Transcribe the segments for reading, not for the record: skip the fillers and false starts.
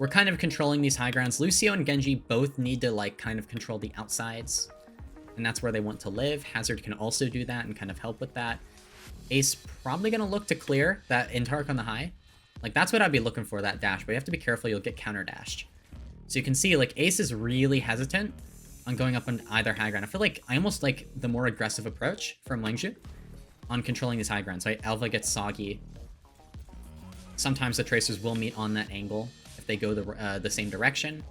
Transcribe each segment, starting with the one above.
we're kind of controlling these high grounds. Lucio and Genji both need to like kind of control the outsides, and that's where they want to live. Hazard can also do that and kind of help with that. Ace probably gonna look to clear that Intark on the high. Like that's what I'd be looking for, that dash, but you have to be careful, you'll get counter dashed. So you can see like Ace is really hesitant on going up on either high ground. I feel like I almost like the more aggressive approach from Wangju on controlling these high grounds, right? Alva gets soggy. Sometimes the tracers will meet on that angle if they go the same direction.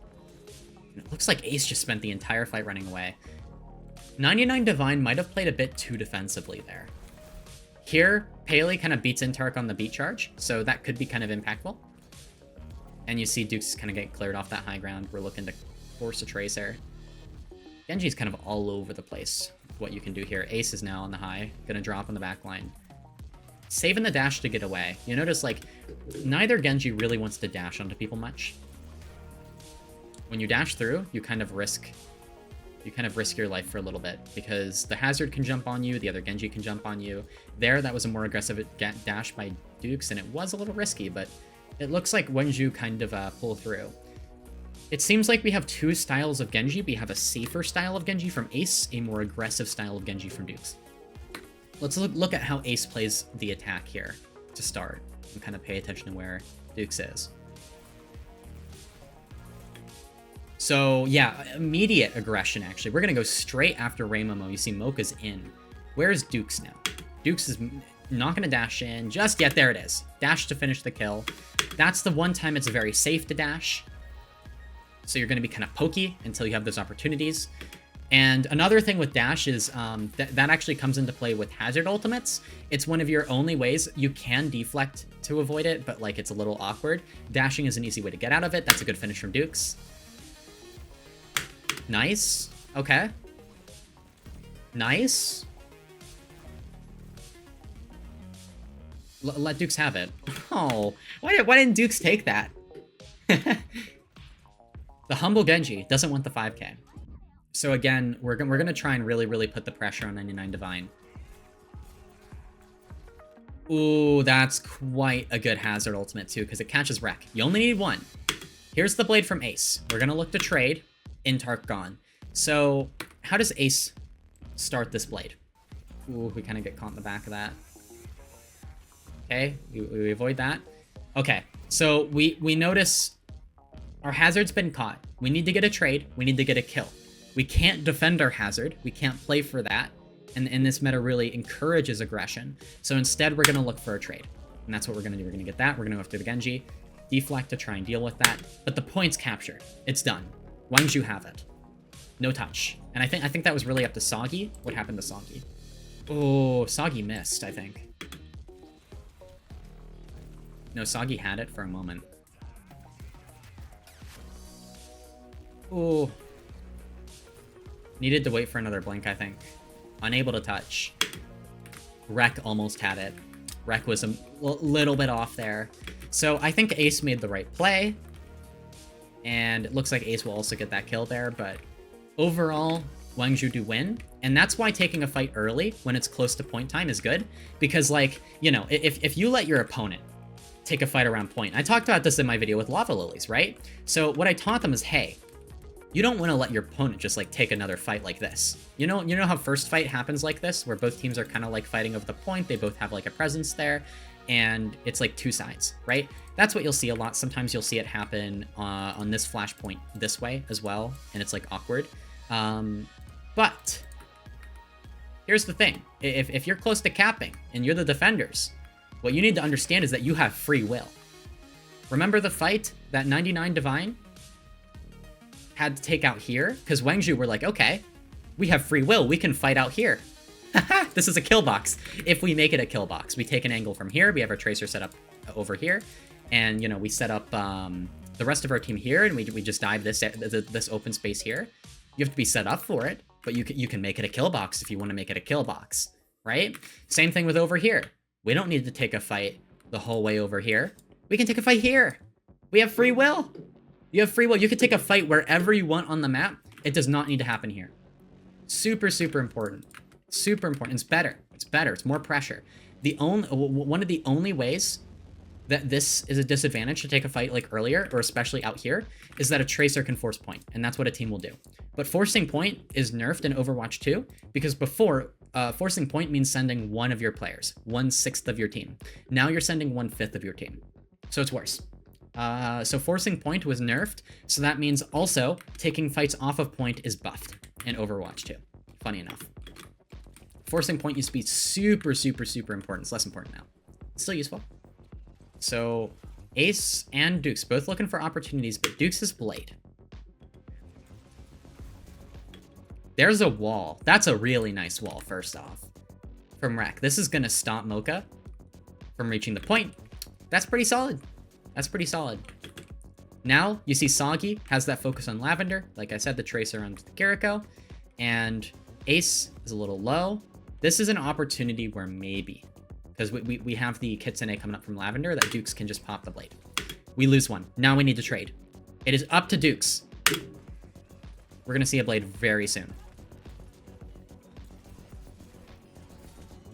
And it looks like Ace just spent the entire fight running away. 99 Divine might have played a bit too defensively there. Here, Paley kind of beats Intark on the beat charge, so that could be kind of impactful. And you see Dukes kind of get cleared off that high ground. We're looking to force a tracer. Genji's kind of all over the place with what you can do here. Ace is now on the high, gonna drop on the back line. Saving the dash to get away. You notice, like, neither Genji really wants to dash onto people much. When you dash through, you kind of risk your life for a little bit, because the Hazard can jump on you, the other Genji can jump on you. There, that was a more aggressive dash by Dukes, and it was a little risky, but it looks like Wangju kind of pull through. It seems like we have two styles of Genji. We have a safer style of Genji from Ace, a more aggressive style of Genji from Dukes. Let's look at how Ace plays the attack here to start, and kind of pay attention to where Dukes is. So yeah, immediate aggression, actually. We're going to go straight after Ray Momo. You see Mocha's in. Where's Dukes now? Dukes is not going to dash in just yet. There it is. Dash to finish the kill. That's the one time it's very safe to dash. So you're going to be kind of pokey until you have those opportunities. And another thing with dash is that actually comes into play with Hazard ultimates. It's one of your only ways. You can deflect to avoid it, but like it's a little awkward. Dashing is an easy way to get out of it. That's a good finish from Dukes. Nice. Okay. Nice. Let Dukes have it. Oh, why didn't Dukes take that? The humble Genji doesn't want the 5k. So again, we're gonna try and really put the pressure on 99 Divine. Ooh, that's quite a good Hazard ultimate too, because it catches Wreck. You only need one. Here's the blade from Ace. We're gonna look to trade. Intark gone. So how does Ace start this blade? Ooh, we kind of get caught in the back of that. Okay, we avoid that. Okay, so we notice our Hazard's been caught. We need to get a trade. We need to get a kill. We can't defend our Hazard. We can't play for that. And this meta really encourages aggression. So instead, we're going to look for a trade. And that's what we're going to do. We're going to get that. We're going to go after the Genji. Deflect to try and deal with that. But the point's captured. It's done. Wangju have it. No touch. And I think that was really up to Soggy. What happened to Soggy? Oh, Soggy missed, I think. No, Soggy had it for a moment. Oh. Needed to wait for another blink, I think. Unable to touch. Wreck almost had it. Wreck was a little bit off there. So I think Ace made the right play. And it looks like Ace will also get that kill there, but overall, Wangju do win. And that's why taking a fight early when it's close to point time is good. Because, like, you know, if you let your opponent take a fight around point, I talked about this in my video with Lava Lilies, right? So what I taught them is, hey, you don't want to let your opponent just like take another fight like this. You know how first fight happens like this, where both teams are kind of like fighting over the point. They both have like a presence there, and it's like two sides, right? That's what you'll see a lot. Sometimes you'll see it happen on this flashpoint this way as well, and it's like awkward. But here's the thing: if you're close to capping and you're the defenders, what you need to understand is that you have free will. Remember the fight that 99 Divine had to take out here? Because Wangju were like, okay, we have free will. We can fight out here. This is a kill box. If we make it a kill box, we take an angle from here. We have our tracer set up over here. And, you know, we set up the rest of our team here, and we just dive this open space here. You have to be set up for it, but you can make it a kill box if you want to make it a kill box, right? Same thing with over here. We don't need to take a fight the whole way over here. We can take a fight here. We have free will. You have free will. You can take a fight wherever you want on the map. It does not need to happen here. Super, super important. Super important. It's better. It's better. It's more pressure. One of the only ways that this is a disadvantage to take a fight like earlier, or especially out here, is that a Tracer can force point, and that's what a team will do. But forcing point is nerfed in Overwatch 2, because before, forcing point means sending one of your players, 1/6 of your team. Now you're sending 1/5 of your team, so it's worse. So forcing point was nerfed, so that means also taking fights off of point is buffed in Overwatch 2. Funny enough. Forcing point used to be super, super, super important. It's less important now. It's still useful. So Ace and Dukes both looking for opportunities, but Dukes is Blade. There's a wall. That's a really nice wall, first off, from Rek. This is going to stop Mocha from reaching the point. That's pretty solid. That's pretty solid. Now, you see Soggy has that focus on Lavender. Like I said, the Tracer on Kiriko. And Ace is a little low. This is an opportunity where maybe, because we have the Kitsune coming up from Lavender, that Dukes can just pop the Blade. We lose one. Now we need to trade. It is up to Dukes. We're going to see a Blade very soon.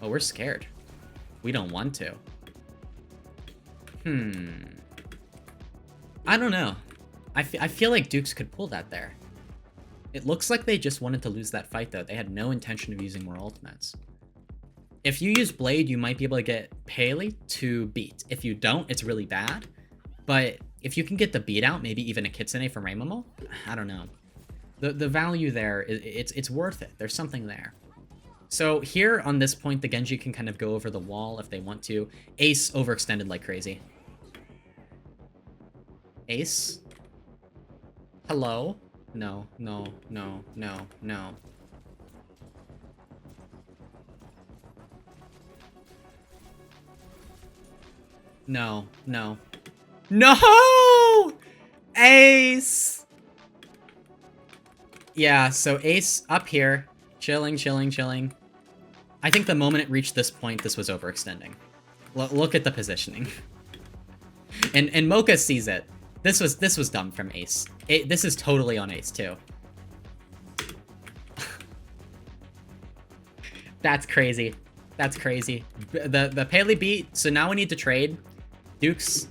Oh, we're scared. We don't want to. I don't know. I feel like Dukes could pull that there. It looks like they just wanted to lose that fight, though. They had no intention of using more ultimates. If you use Blade, you might be able to get Paley to beat. If you don't, it's really bad. But if you can get the beat out, maybe even a Kitsune from Raimomo, I don't know. The value there, it's worth it. There's something there. So here on this point, the Genji can kind of go over the wall if they want to. Ace overextended like crazy. Ace? Hello? No, no, no, no, no. No, no. No! Ace! Yeah, so Ace up here. Chilling, chilling, chilling. I think the moment it reached this point, this was overextending. Look at the positioning. And Mocha sees it. This was dumb from Ace. This is totally on Ace, too. That's crazy. That's crazy. The Paley beat, so now we need to trade. Dukes,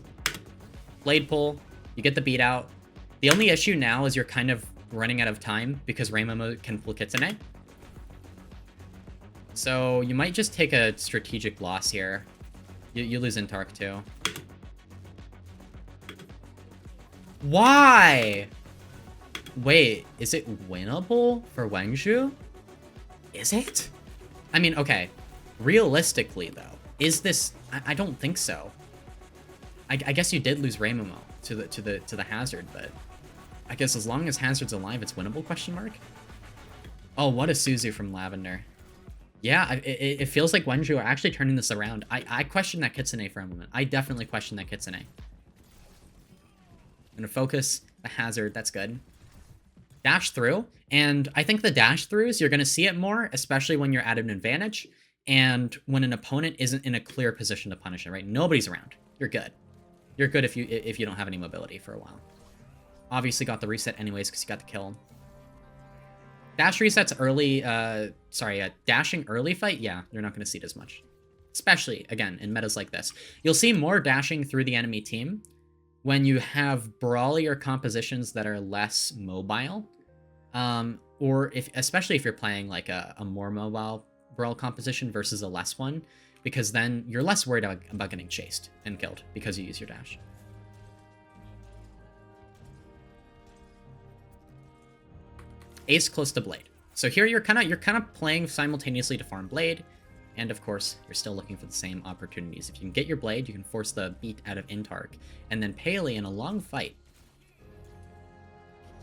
Blade pull, you get the beat out. The only issue now is you're kind of running out of time because Raimomo can pull Kitsune. So you might just take a strategic loss here. You lose Intark too. Why? Wait, is it winnable for Wenzhou? Is it? I mean, okay. Realistically, though, is this? I don't think so. I guess you did lose Raimomo to the Hazard, but I guess as long as Hazard's alive, it's winnable? Question mark. Oh, what a Suzu from Lavender. Yeah, it feels like Wenzhou are actually turning this around. I question that Kitsune for a moment. I definitely question that Kitsune. I'm gonna focus the Hazard. That's good. Dash through, and I think the dash throughs, you're gonna see it more, especially when you're at an advantage and when an opponent isn't in a clear position to punish it. Right? Nobody's around. You're good. You're good if you don't have any mobility for a while. Obviously got the reset anyways because you got the kill. Dash resets early, dashing early fight, yeah, you're not going to see it as much. Especially, again, in metas like this. You'll see more dashing through the enemy team when you have brawlier compositions that are less mobile. Or especially if you're playing like a more mobile brawl composition versus a less one. Because then you're less worried about getting chased and killed because you use your dash. Ace close to Blade. So here you're kind of playing simultaneously to farm Blade, and of course you're still looking for the same opportunities. If you can get your Blade, you can force the beat out of Intark, and then Paley in a long fight,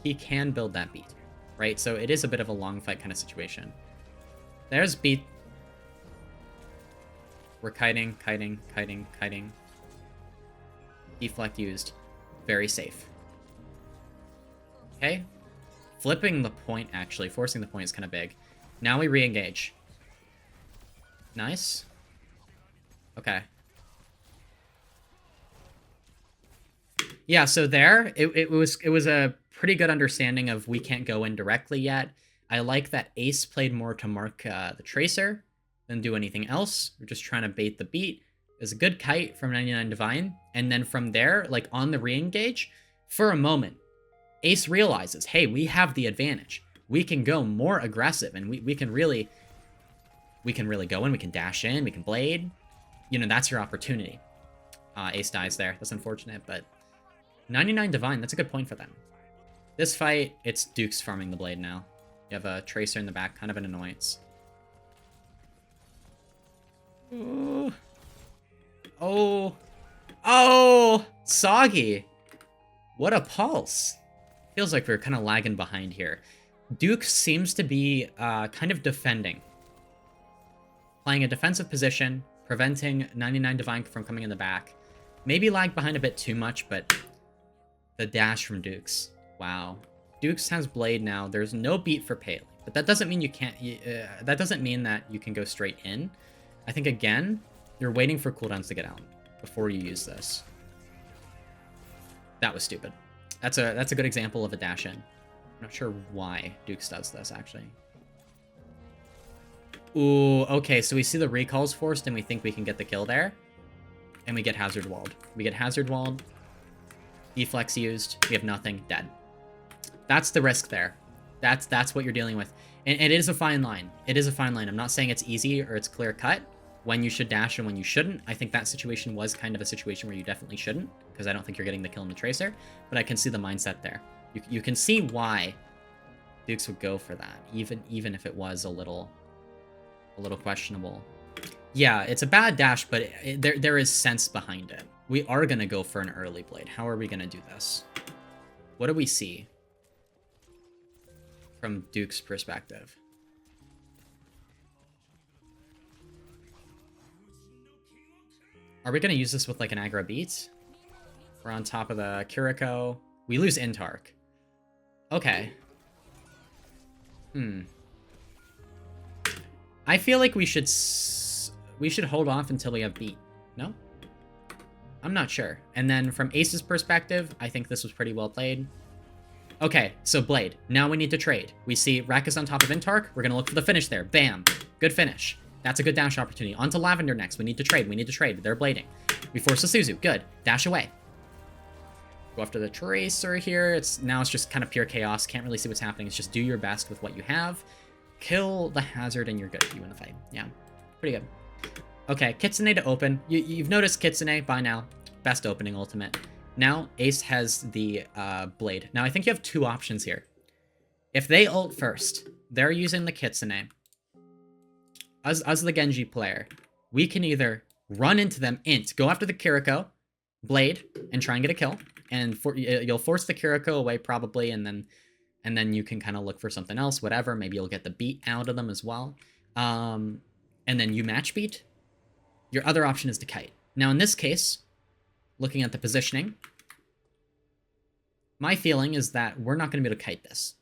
he can build that beat, right? So it is a bit of a long fight kind of situation. There's beat. We're kiting, kiting, kiting, kiting. Deflect used. Very safe. Okay. Flipping the point, actually. Forcing the point is kind of big. Now we re-engage. Nice. Okay. Yeah, so there, it was a pretty good understanding of we can't go in directly yet. I like that Ace played more to mark the Tracer than do anything else. We're just trying to bait the beat. There's a good kite from 99 Divine, and then from there, like on the re-engage, for a moment, Ace realizes, hey, we have the advantage. We can go more aggressive, and we can really go in, we can dash in, we can blade. You know, that's your opportunity. Ace dies there. That's unfortunate, but 99 Divine, that's a good point for them. This fight, it's Duke's farming the blade now. You have a Tracer in the back, kind of an annoyance. Ooh. Oh, Soggy. What a pulse. Feels like we're kind of lagging behind here. Duke seems to be kind of defending. Playing a defensive position, preventing 99 Divine from coming in the back. Maybe lagged behind a bit too much, but the dash from Dukes. Wow. Dukes has Blade now. There's no beat for Paley, but that doesn't mean you can't. That doesn't mean that you can go straight in. I think again, you're waiting for cooldowns to get out before you use this. That was stupid. That's a good example of a dash in. I'm not sure why Dukes does this actually. Ooh, okay, so we see the recalls forced and we think we can get the kill there. And we get hazard walled. We get hazard walled. Deflex used. We have nothing. Dead. That's the risk there. That's what you're dealing with. And it is a fine line. It is a fine line. I'm not saying it's easy or it's clear cut. When you should dash and when you shouldn't. I think that situation was kind of a situation where you definitely shouldn't. Because I don't think you're getting the kill in the Tracer. But I can see the mindset there. You can see why Dukes would go for that. Even if it was a little questionable. Yeah, it's a bad dash, but there is sense behind it. We are going to go for an early blade. How are we going to do this? What do we see from Duke's perspective? Are we going to use this with like an aggro beat? We're on top of the Kiriko. We lose Intark. Okay. I feel like we should hold off until we have beat. No? I'm not sure. And then from Ace's perspective, I think this was pretty well played. Okay, so Blade. Now we need to trade. We see Rakus on top of Intark. We're going to look for the finish there. Bam. Good finish. That's a good dash opportunity. On to Lavender next. We need to trade. We need to trade. They're blading. We force the Suzu. Good. Dash away. Go after the Tracer here. Now it's just kind of pure chaos. Can't really see what's happening. It's just do your best with what you have. Kill the hazard and you're good. You win the fight. Yeah. Pretty good. Okay, Kitsune to open. You've noticed Kitsune by now. Best opening ultimate. Now, Ace has the Blade. Now, I think you have two options here. If they ult first, they're using the Kitsune. As the Genji player, we can either run into them, go after the Kiriko, Blade, and try and get a kill. And you'll force the Kiriko away probably, and then you can kind of look for something else, whatever. Maybe you'll get the beat out of them as well. And then you match beat. Your other option is to kite. Now, in this case, looking at the positioning, my feeling is that we're not going to be able to kite this.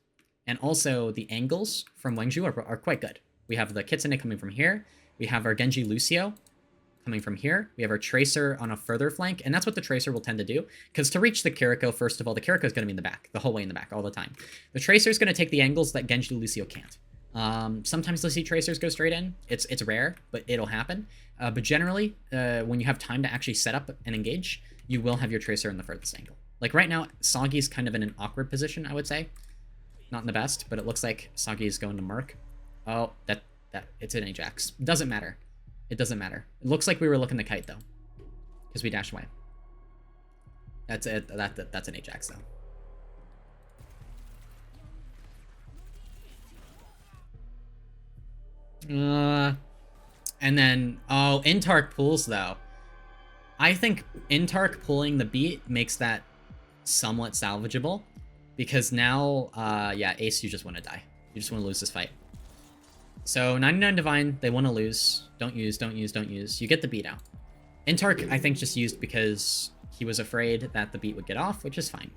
And also, the angles from Wangju are quite good. We have the Kitsune coming from here. We have our Genji Lucio coming from here. We have our Tracer on a further flank, and that's what the Tracer will tend to do. Because to reach the Kiriko, first of all, the Kiriko is going to be in the back, the whole way in the back, all the time. The Tracer is going to take the angles that Genji Lucio can't. Sometimes you'll see Tracers go straight in. It's rare, but it'll happen. But generally, when you have time to actually set up and engage, you will have your Tracer in the furthest angle. Like right now, Soggy's kind of in an awkward position, I would say. Not in the best, but it looks like Soggy is going to Merc. Oh, it's an Ajax. Doesn't matter. It doesn't matter. It looks like we were looking to kite though, because we dashed away. That's it. That's an Ajax though. And then Intark pulls though. I think Intark pulling the beat makes that somewhat salvageable, because now yeah, Ace, you just want to die. You just want to lose this fight. So 99 Divine, they want to lose. Don't use. You get the beat out. Intark, I think, just used because he was afraid that the beat would get off, which is fine.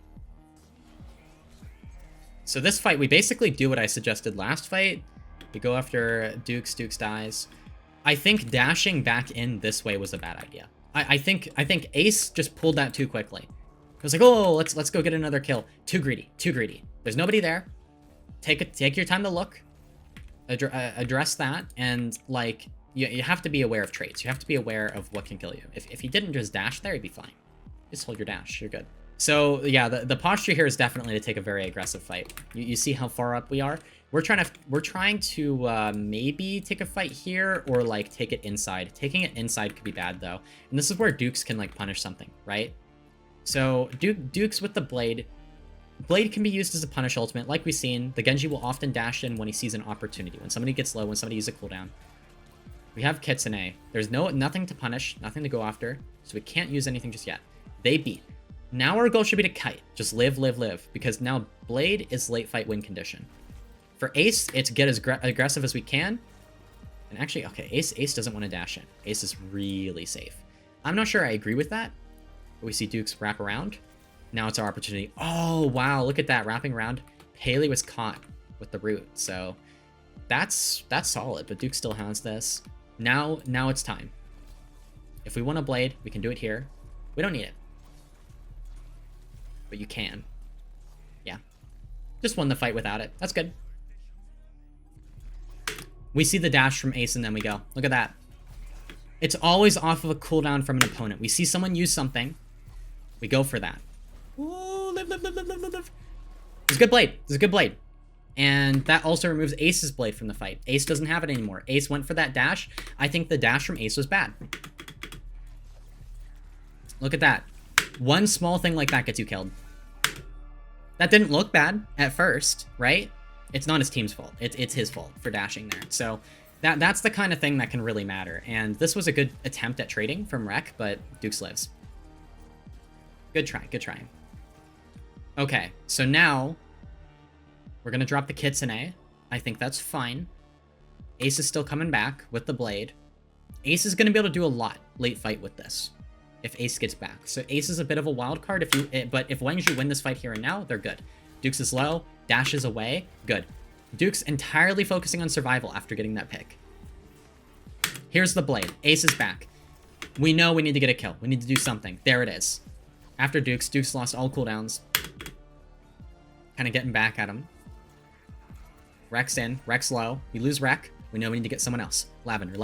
So this fight, we basically do what I suggested last fight. We go after Dukes. Dukes dies. I think dashing back in this way was a bad idea. I think Ace just pulled that too quickly. It was like, oh, let's go get another kill. Too greedy. There's nobody there. Take your time to look. Address that, and like you have to be aware of traits. You have to be aware of what can kill you. If he didn't just dash there, he'd be fine. Just hold your dash. You're good. So yeah, the posture here is definitely to take a very aggressive fight. You see how far up we are? We're trying to maybe take a fight here or like take it inside. Taking it inside could be bad though. And this is where Dukes can like punish something, right? So Dukes with the Blade. Blade can be used as a punish ultimate. Like we've seen, the Genji will often dash in when he sees an opportunity. When somebody gets low, when somebody uses a cooldown. We have Kitsune. There's nothing to punish, nothing to go after. So we can't use anything just yet. They beat. Now our goal should be to kite. Just live. Because now Blade is late fight win condition. For Ace, it's get as aggressive as we can. And actually, okay, Ace doesn't want to dash in. Ace is really safe. I'm not sure I agree with that. But we see Dukes wrap around. Now it's our opportunity. Oh, wow, look at that, wrapping around. Paley was caught with the root, so that's solid, but Duke still has this. Now it's time. If we want a Blade, we can do it here. We don't need it. But you can. Yeah. Just won the fight without it. That's good. We see the dash from Ace and then we go. Look at that. It's always off of a cooldown from an opponent. We see someone use something. We go for that. Ooh, live. It's a good Blade. It's a good Blade. And that also removes Ace's Blade from the fight. Ace doesn't have it anymore. Ace went for that dash. I think the dash from Ace was bad. Look at that. One small thing like that gets you killed. That didn't look bad at first, right? It's not his team's fault. It's his fault for dashing there. So that's the kind of thing that can really matter. And this was a good attempt at trading from Rek, but Dukes lives. Good try. Okay, so now we're going to drop the Kitsune. I think that's fine. Ace is still coming back with the Blade. Ace is going to be able to do a lot late fight with this if Ace gets back. So Ace is a bit of a wild card, but if Wangju win this fight here and now, they're good. Dukes is low, dashes away, good. Dukes entirely focusing on survival after getting that pick. Here's the Blade. Ace is back. We know we need to get a kill. We need to do something. There it is. After Dukes lost all cooldowns. Kind of getting back at him. Rek's in. Rek's low. We lose Rek. We know we need to get someone else. Lavender.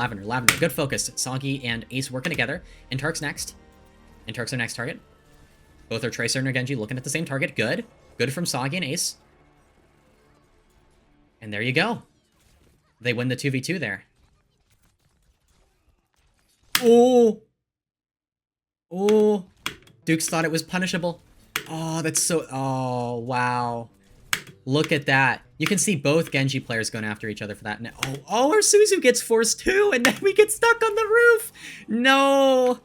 Good focus. Soggy and Ace working together. Intark's next. Intark's our next target. Both are Tracer and Genji looking at the same target. Good. Good from Soggy and Ace. And there you go. They win the 2v2 there. Oh! Dukes thought it was punishable. Oh, that's so... Oh, wow. Look at that. You can see both Genji players going after each other for that. Oh, our Suzu gets forced too, and then we get stuck on the roof. No.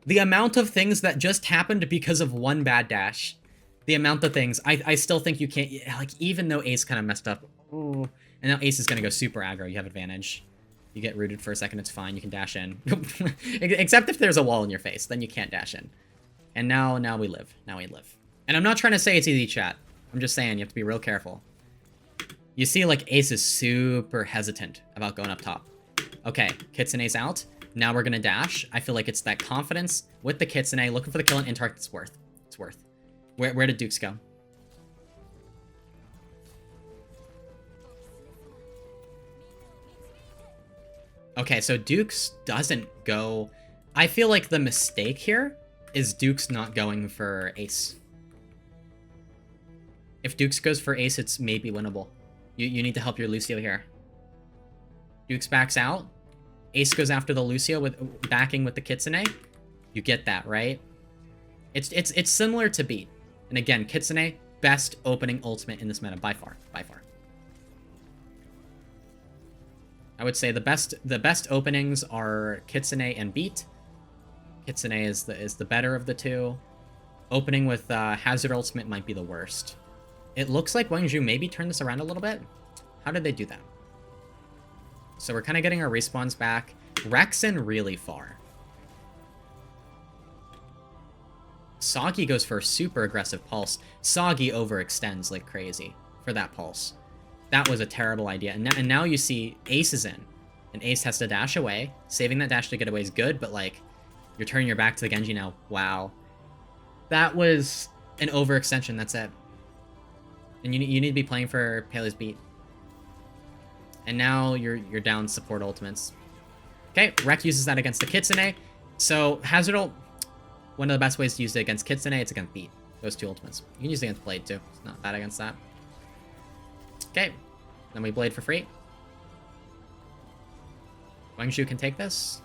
The amount of things that just happened because of one bad dash. The amount of things. I still think you can't... Like, even though Ace kind of messed up. Oh. And now Ace is going to go super aggro. You have advantage. You get rooted for a second, it's fine. You can dash in. Except if there's a wall in your face. Then you can't dash in. And now we live. And I'm not trying to say it's easy, chat. I'm just saying you have to be real careful. You see, like, Ace is super hesitant about going up top. Okay, Kitsune's out. Now we're going to dash. I feel like it's that confidence with the Kitsune, looking for the kill and Intark. It's worth. Where did Dukes go? Okay, so Dukes doesn't go... I feel like the mistake here is Dukes not going for Ace. If Dukes goes for Ace, it's maybe winnable. You need to help your Lucio here. Dukes backs out. Ace goes after the Lucio with backing with the Kitsune. You get that, right? It's similar to Beat. And again, Kitsune, best opening ultimate in this meta by far. I would say the best openings are Kitsune and Beat. Kitsune is the better of the two. Opening with Hazard Ultimate might be the worst. It looks like Wangju maybe turned this around a little bit. How did they do that? So we're kind of getting our respawns back. Rek's in really far. Soggy goes for a super aggressive pulse. Soggy overextends like crazy for that pulse. That was a terrible idea. And now you see Ace is in. And Ace has to dash away. Saving that dash to get away is good, but like, you're turning your back to the Genji now. Wow. That was an overextension, that's it. And you need to be playing for Pele's Beat. And now you're down support ultimates. Okay, Rek uses that against the Kitsune. So Hazard ult, one of the best ways to use it against Kitsune, it's against Beat. Those two ultimates. You can use it against Blade too. It's not bad against that. Okay, then we Blade for free. Guangzhou can take this.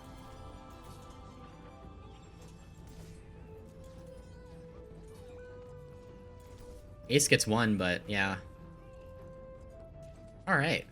Ace gets one, but yeah. Alright.